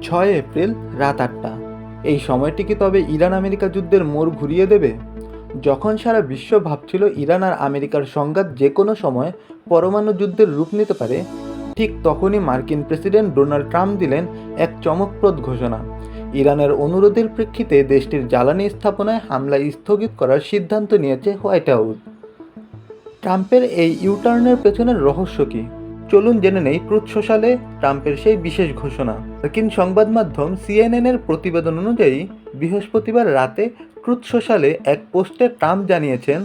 6 April রাত 8টা। এই সময়টি কি তবে ইরান আমেরিকা যুদ্ধের মোড় ঘুরিয়ে দেবে? যখন সারা বিশ্ব ভাবছিল ইরান আর আমেরিকার সংঘাত যে কোনো সময় পরমাণু যুদ্ধের রূপ নিতে পারে, ঠিক তখনই মার্কিন প্রেসিডেন্ট ডোনাল্ড ট্রাম্প দিলেন এক চমকপ্রদ ঘোষণা। ইরানের অনুরোধের প্রেক্ষিতে দেশটির জ্বালানি স্থাপনায় হামলা স্থগিত করার সিদ্ধান্ত নিয়েছে হোয়াইট হাউস। ট্রাম্পের এই ইউটার্নের পেছনের রহস্য কী? চলুন জেনে নেই ট্রুথ সোশ্যালে ট্রাম্পের সেই বিশেষ ঘোষণা। মার্কিন সংবাদ মাধ্যম সিএনএনের প্রতিবেদন অনুযায়ী বৃহস্পতিবার রাতে ট্রুথ সোশ্যালে এক পোস্টে ট্রাম্প জানিয়েছেন,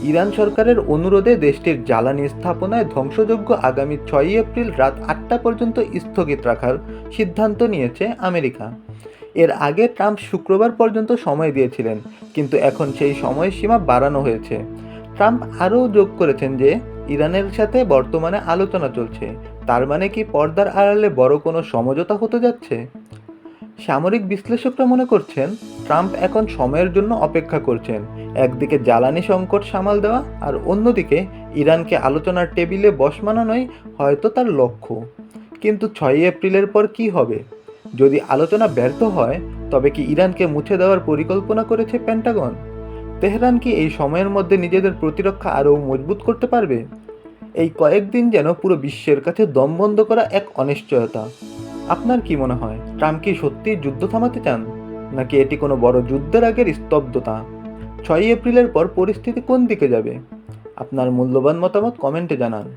ইরান সরকারের অনুরোধে দেশটির জ্বালানি স্থাপনায় ধ্বংসযজ্ঞ আগামী 6 এপ্রিল রাত 8টা পর্যন্ত স্থগিত রাখার সিদ্ধান্ত নিয়েছে আমেরিকা। এর আগে ট্রাম্প শুক্রবার পর্যন্ত সময় দিয়েছিলেন, কিন্তু এখন সেই সময়সীমা বাড়ানো হয়েছে। ট্রাম্প আরও যোগ করেছেন যে ইরানের সাথে বর্তমানে আলোচনা চলছে। তার মানে কি পর্দার আড়ালে বড় কোনো সমঝোতা হতে যাচ্ছে? সামরিক বিশ্লেষকরা মনে করছেন ট্রাম্প এখন সময়ের জন্য অপেক্ষা করছেন, একদিকে জ্বালানি সংকট সামাল দেওয়া আর অন্যদিকে ইরানকে আলোচনার টেবিলে বসমানানোই হয়তো তার লক্ষ্য। কিন্তু 6 এপ্রিলের পর কি হবে? যদি আলোচনা ব্যর্থ হয়, তবে কি ইরানকে মুছে দেওয়ার পরিকল্পনা করেছে পেন্টাগন? তেহরান কি এই সময়ের মধ্যে নিজেদের প্রতিরক্ষা আরও মজবুত করতে পারবে? এই কয়েকদিন যেন পুরো বিশ্বের কাছে দম বন্ধ করা এক অনিশ্চয়তা। আপনার কি মনে হয়, ট্রাম্প কি সত্যিই যুদ্ধ থামাতে চান, নাকি এটি কোনো বড় যুদ্ধের আগের স্তব্ধতা? 6 এপ্রিলের পর পরিস্থিতি কোন দিকে যাবে? আপনার মূল্যবান মতামত কমেন্টে জানান।